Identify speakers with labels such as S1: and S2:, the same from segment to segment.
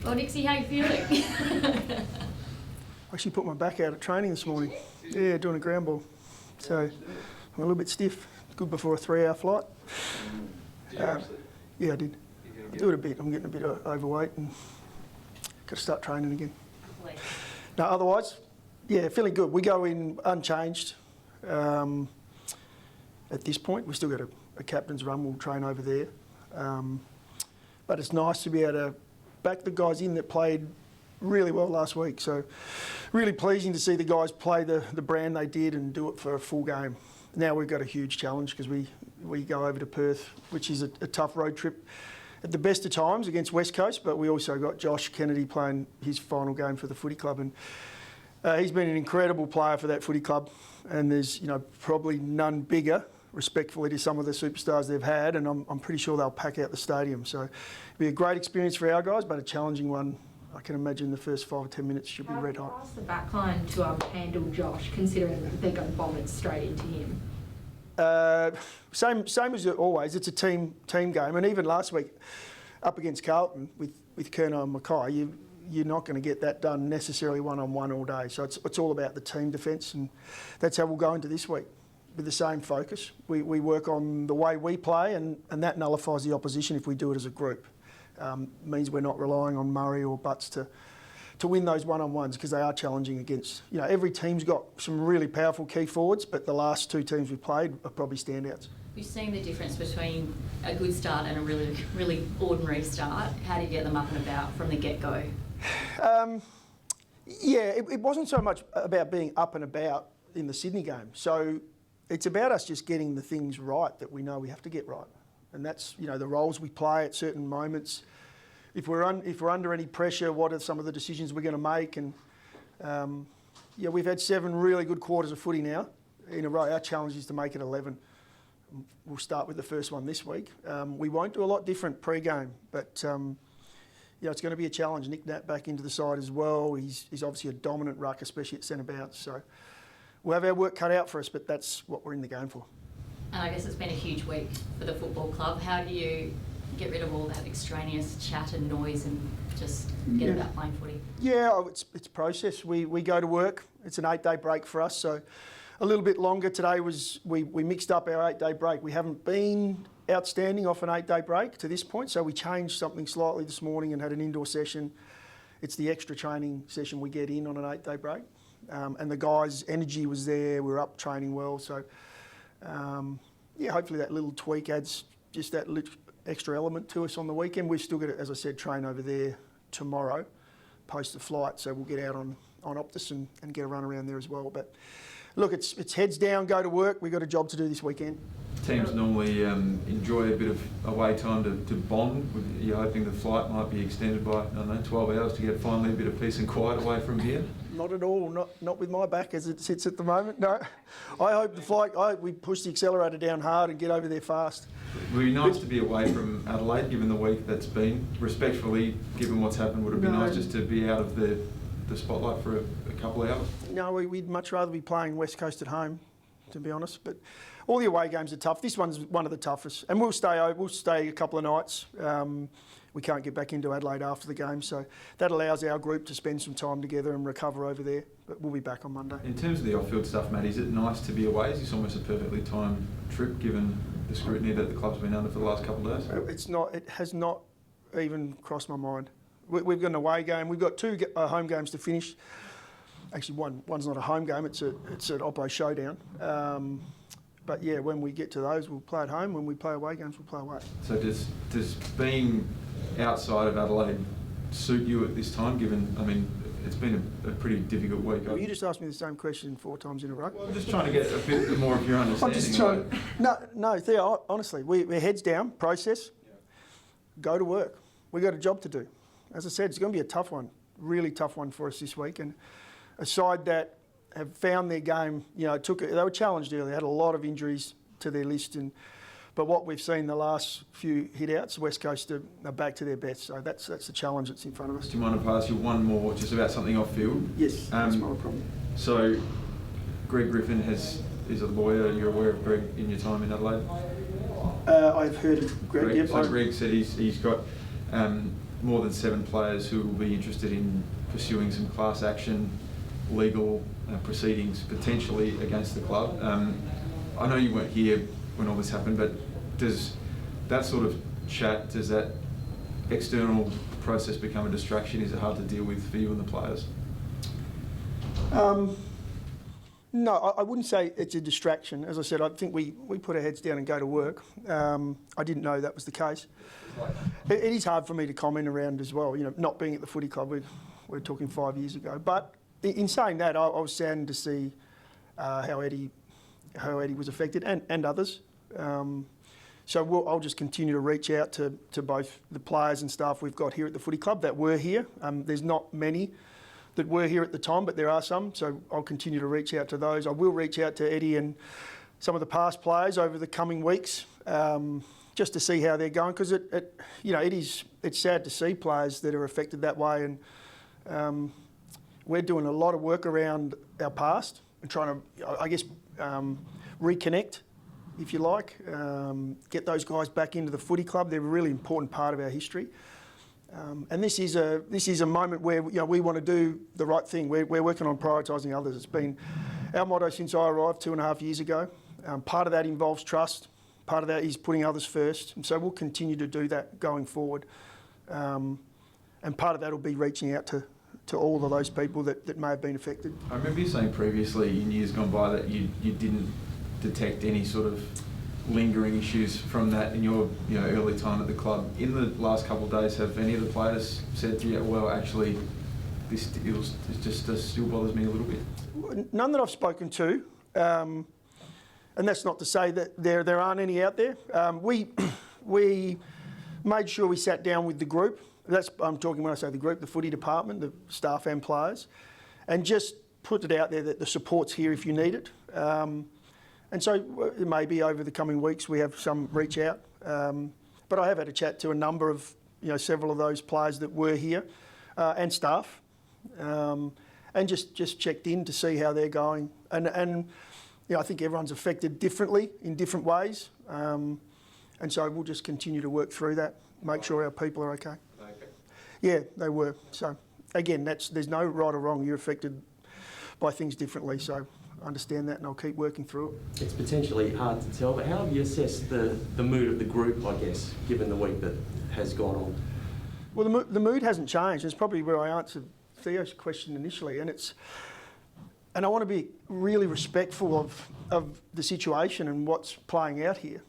S1: Well, Nixie, how you feeling?
S2: I actually put my back out at training this morning. Yeah, doing a ground ball. So I'm a little bit stiff. Good before a 3-hour flight. Yeah, I did. I do it a bit. I'm getting a bit overweight and got to start training again. No, otherwise, yeah, feeling good. We go in unchanged. At this point, we've still got a captain's run. We'll train over there. But it's nice to be able to back the guys in that played really well last week. So really pleasing to see the guys play the brand they did and do it for a full game. Now we've got a huge challenge because we go over to Perth, which is a tough road trip at the best of times against West Coast, but we also got Josh Kennedy playing his final game for the footy club, and he's been an incredible player for that footy club, and there's probably none bigger, respectfully to some of the superstars they've had, and I'm pretty sure they'll pack out the stadium. So it'll be a great experience for our guys, but a challenging one. I can imagine the first 5 or 10 minutes should be red hot.
S1: How's the backline to handle Josh, considering that they're going to bomb it straight into him?
S2: Same as always. It's a team game, and even last week up against Carlton with Kerno and Mackay, you're not going to get that done necessarily one-on-one all day. So it's all about the team defence, and that's how we'll go into this week with the same focus. We work on the way we play, and that nullifies the opposition if we do it as a group. Means we're not relying on Murray or Butts to win those one-on-ones, because they are challenging against, every team's got some really powerful key forwards, but the last 2 teams we've played are probably standouts.
S1: You've seen the difference between a good start and a really, really ordinary start. How do you get them up and about from the get-go?
S2: It wasn't so much about being up and about in the Sydney game. So it's about us just getting the things right that we know we have to get right. And that's, the roles we play at certain moments. If we're under any pressure, what are some of the decisions we're going to make? And we've had 7 really good quarters of footy now in a row. Our challenge is to make it 11. We'll start with the first one this week. We won't do a lot different pre-game, but it's going to be a challenge. Nick Nat back into the side as well. He's obviously a dominant ruck, especially at centre bounce. So we'll have our work cut out for us, but that's what we're in the game for.
S1: And I guess it's been a huge week for the football club. How do you get rid of all that extraneous chat and noise and just get about playing footy? Yeah,
S2: it's a process. We go to work. It's an 8-day break for us, so a little bit longer today was we mixed up our 8-day break. We haven't been outstanding off an 8-day break to this point, so we changed something slightly this morning and had an indoor session. It's the extra training session we get in on an 8-day break, and the guys' energy was there. We were up training well, so hopefully that little tweak adds just that extra element to us on the weekend. We've still got to, as I said, train over there tomorrow post the flight, so we'll get out on Optus and get a run around there as well. But look, it's heads down, go to work. We've got a job to do this weekend.
S3: Teams normally enjoy a bit of away time to bond. You're hoping the flight might be extended by, 12 hours to get finally a bit of peace and quiet away from here?
S2: Not at all, not with my back as it sits at the moment, no. I hope the flight, we push the accelerator down hard and get over there fast.
S3: It would be nice to be away from Adelaide, given the week that's been. Respectfully, given what's happened, would it be nice just to be out of the spotlight for a couple of hours?
S2: No, we'd much rather be playing West Coast at home, to be honest. But all the away games are tough. This one's one of the toughest, and we'll stay a couple of nights. We can't get back into Adelaide after the game, so that allows our group to spend some time together and recover over there. But we'll be back on Monday.
S3: In terms of the off-field stuff, Matt, is it nice to be away? Is this almost a perfectly timed trip, given the scrutiny that the club's been under for the last couple of days?
S2: It's not. It has not even crossed my mind. We've got an away game. We've got 2 home games to finish. Actually, one's not a home game. It's an Oppo showdown. But yeah, when we get to those, we'll play at home. When we play away games, we'll play away.
S3: So does being outside of Adelaide suit you at this time? Given, it's been a pretty difficult week.
S2: Well, you just asked me the same question 4 times in a row.
S3: Well, I'm just trying to get a bit more of your understanding.
S2: I'm just trying. No, Theo. Honestly, we're heads down. Process. Yeah. Go to work. We got a job to do. As I said, it's going to be a tough one, really tough one for us this week. And a side that have found their game, they were challenged early. They had a lot of injuries to their list, but what we've seen the last few hit-outs, West Coast are back to their best. So that's the challenge that's in front of us.
S3: Do you mind if I ask you one more, just about something off-field?
S2: Yes, that's not a problem.
S3: So Greg Griffin is a lawyer. You're aware of Greg in your time in Adelaide?
S2: I've heard of Greg. Yep.
S3: So Greg said he's got more than 7 players who will be interested in pursuing some class action, legal proceedings potentially against the club. I know you weren't here when all this happened, but does that sort of chat, does that external process become a distraction? Is it hard to deal with for you and the players?
S2: No, I wouldn't say it's a distraction. As I said, I think we put our heads down and go to work. I didn't know that was the case. It is hard for me to comment around as well, not being at the footy club. We're talking 5 years ago. But in saying that, I was saddened to see how Eddie was affected and others. So I'll just continue to reach out to both the players and staff we've got here at the footy club that were here. There's not many that were here at the time, but there are some, so I'll continue to reach out to those. I will reach out to Eddie and some of the past players over the coming weeks, just to see how they're going, because it's sad to see players that are affected that way, and we're doing a lot of work around our past and trying to, I guess, reconnect, if you like, get those guys back into the footy club. They're a really important part of our history. And this is a moment where we want to do the right thing. We're working on prioritising others. It's been our motto since I arrived 2.5 years ago. Part of that involves trust. Part of that is putting others first. And so we'll continue to do that going forward. And part of that will be reaching out to all of those people that may have been affected. I
S3: remember you saying previously in years gone by that you didn't detect any sort of lingering issues from that in your early time at the club. In the last couple of days, have any of the players said to you, well, actually, this just still bothers me a little bit?
S2: None that I've spoken to, and that's not to say that there aren't any out there. We made sure we sat down with the group. I'm talking when I say the group, the footy department, the staff and players, and just put it out there that the support's here if you need it. And so it may be over the coming weeks we have some reach out. But I have had a chat to a number of, several of those players that were here and staff, and just checked in to see how they're going. And I think everyone's affected differently in different ways. And so we'll just continue to work through that, make sure our people are okay. Yeah, they were. So again, there's no right or wrong. You're affected by things differently. So I understand that, and I'll keep working through it.
S4: It's potentially hard to tell, but how have you assessed the mood of the group, I guess, given the week that has gone on?
S2: Well, the mood hasn't changed. It's probably where I answered Theo's question initially, and I want to be really respectful of the situation and what's playing out here.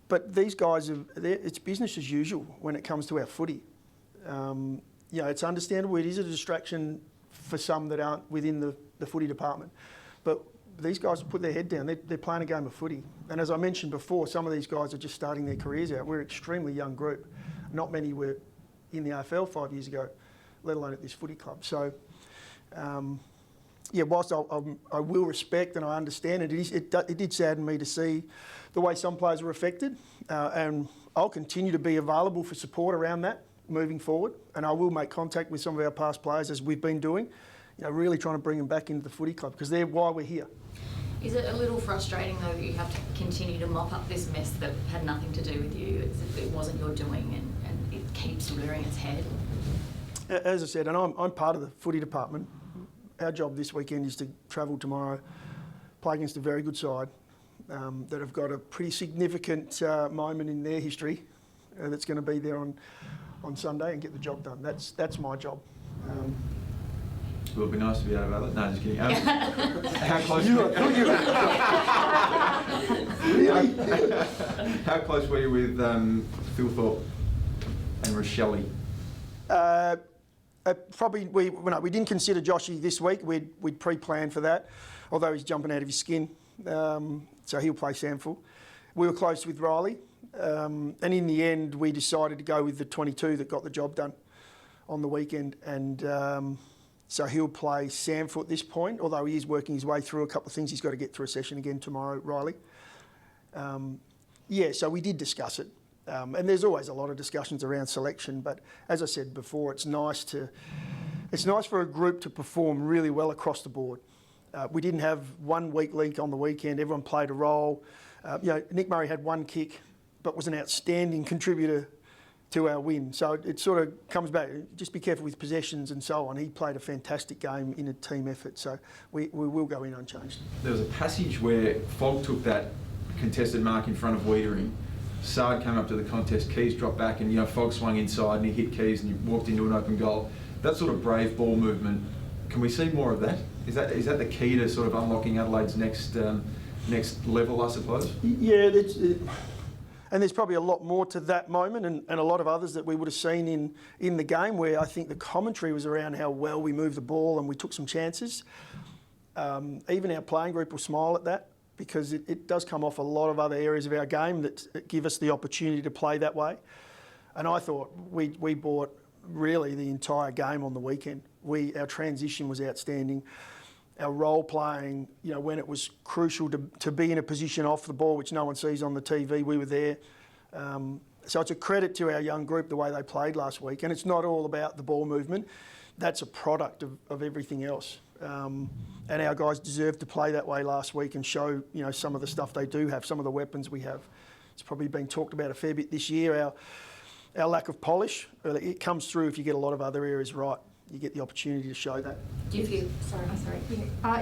S2: But these guys, it's business as usual when it comes to our footy. It's understandable. It is a distraction for some that aren't within the footy department. But these guys have put their head down. They're playing a game of footy. And as I mentioned before, some of these guys are just starting their careers out. We're an extremely young group. Not many were in the AFL 5 years ago, let alone at this footy club. So, whilst I will respect and I understand it did sadden me to see the way some players were affected. And I'll continue to be available for support around that moving forward. And I will make contact with some of our past players, as we've been doing, really trying to bring them back into the footy club, because they're why we're here.
S1: Is it a little frustrating, though, that you have to continue to mop up this mess that had nothing to do with you? It wasn't your doing, and it keeps rearing its head?
S2: As I said, and I'm part of the footy department. Our job this weekend is to travel tomorrow, play against a very good side that have got a pretty significant moment in their history that's going to be there on Sunday, and get the job done. That's my job.
S3: It would be nice to be out of Adelaide. No, just kidding. How close?
S2: Really?
S3: How close were you with Phil Thorpe and Rochelle?
S2: Probably we didn't consider Joshy this week. We'd pre-planned for that, although he's jumping out of his skin, so he'll play Samful. We were close with Riley, and in the end we decided to go with the 22 that got the job done on the weekend, and so he'll play Samful at this point, although he is working his way through a couple of things. He's got to get through a session again tomorrow, Riley. So we did discuss it. And there's always a lot of discussions around selection, but as I said before, it's nice for a group to perform really well across the board. We didn't have one weak link on the weekend. Everyone played a role. Nick Murray had one kick, but was an outstanding contributor to our win. So it sort of comes back, just be careful with possessions and so on. He played a fantastic game in a team effort, so we will go in unchanged.
S3: There was a passage where Fogg took that contested mark in front of Wiedering. Sard came up to the contest, Keys dropped back, and Fogg swung inside and he hit Keys and he walked into an open goal. That sort of brave ball movement, can we see more of that? Is that the key to sort of unlocking Adelaide's next level, I suppose?
S2: Yeah, and there's probably a lot more to that moment and a lot of others that we would have seen in the game, where I think the commentary was around how well we moved the ball and we took some chances. Even our playing group will smile at that, because it does come off a lot of other areas of our game that give us the opportunity to play that way. And I thought we bought really the entire game on the weekend. Our transition was outstanding. Our role playing, when it was crucial to be in a position off the ball, which no one sees on the TV, we were there. So it's a credit to our young group, the way they played last week. And it's not all about the ball movement. That's a product of everything else. And our guys deserved to play that way last week and show, some of the stuff they do have, some of the weapons we have. It's probably been talked about a fair bit this year, our lack of polish. It comes through if you get a lot of other areas right. You get the opportunity to show that.
S1: Do you feel, sorry.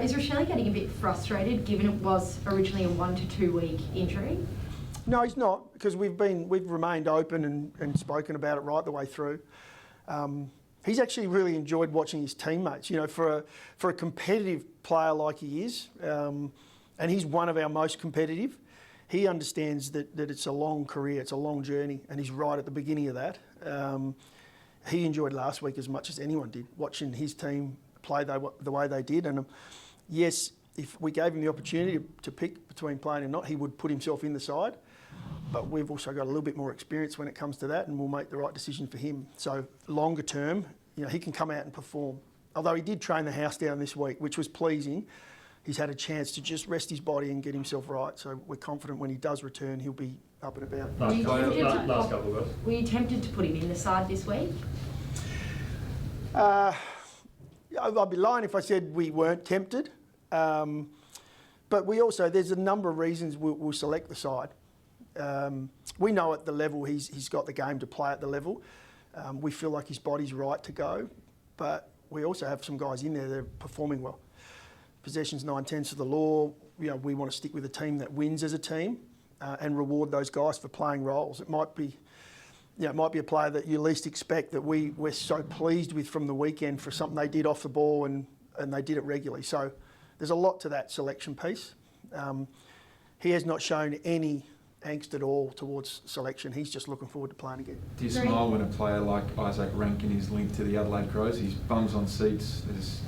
S5: Is Rochelle getting a bit frustrated, given it was originally a 1 to 2 week injury?
S2: No, he's not, because we've remained open and spoken about it right the way through. He's actually really enjoyed watching his teammates. For a competitive player like he is, and he's one of our most competitive, he understands that it's a long career, it's a long journey, and he's right at the beginning of that. He enjoyed last week as much as anyone did, watching his team play the way they did. And yes, if we gave him the opportunity to pick between playing and not, he would put himself in the side. But we've also got a little bit more experience when it comes to that, and we'll make the right decision for him. So longer term, he can come out and perform. Although he did train the house down this week, which was pleasing. He's had a chance to just rest his body and get himself right. So we're confident when he does return, he'll be up and about.
S6: Last couple of guys.
S5: Were you tempted to put him in the side this week?
S2: I'd be lying if I said we weren't tempted. But there's a number of reasons we'll select the side. We know at the level he's got the game to play at the level. We feel like his body's right to go. But we also have some guys in there that are performing well. Possession's 9/10 of the law. We want to stick with a team that wins as a team and reward those guys for playing roles. It might be a player that you least expect that we're so pleased with from the weekend for something they did off the ball and they did it regularly. So there's a lot to that selection piece. He has not shown any angst at all towards selection. He's just looking forward to playing again.
S3: Do you smile when a player like Isaac Rankin is linked to the Adelaide Crows? He's bums on seats. There's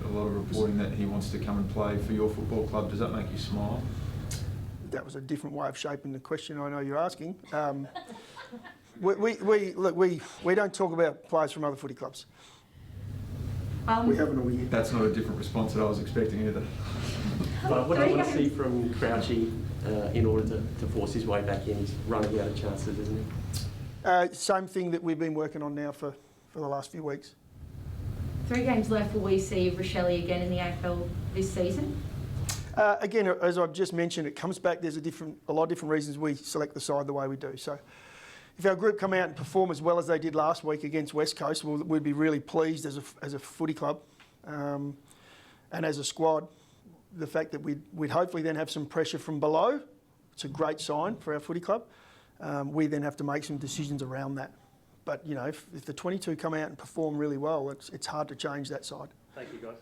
S3: a lot of reporting that he wants to come and play for your football club. Does that make you smile?
S2: That was a different way of shaping the question I know you're asking. We don't talk about players from other footy clubs. We haven't all year.
S3: That's not a different response that I was expecting either.
S4: But what do you want to see from Crouchy in order to force his way back in? He's running out of chances, isn't he?
S2: Same thing that we've been working on now for the last few weeks.
S5: 3 games left. Will we see Rochelle again in the AFL this season?
S2: Again, as I've just mentioned, it comes back. There's a lot of different reasons we select the side the way we do. So if our group come out and perform as well as they did last week against West Coast, we'd be really pleased as a footy club and as a squad. The fact that we'd hopefully then have some pressure from below, it's a great sign for our footy club. We then have to make some decisions around that. But, if the 22 come out and perform really well, it's hard to change that side.
S6: Thank you, guys.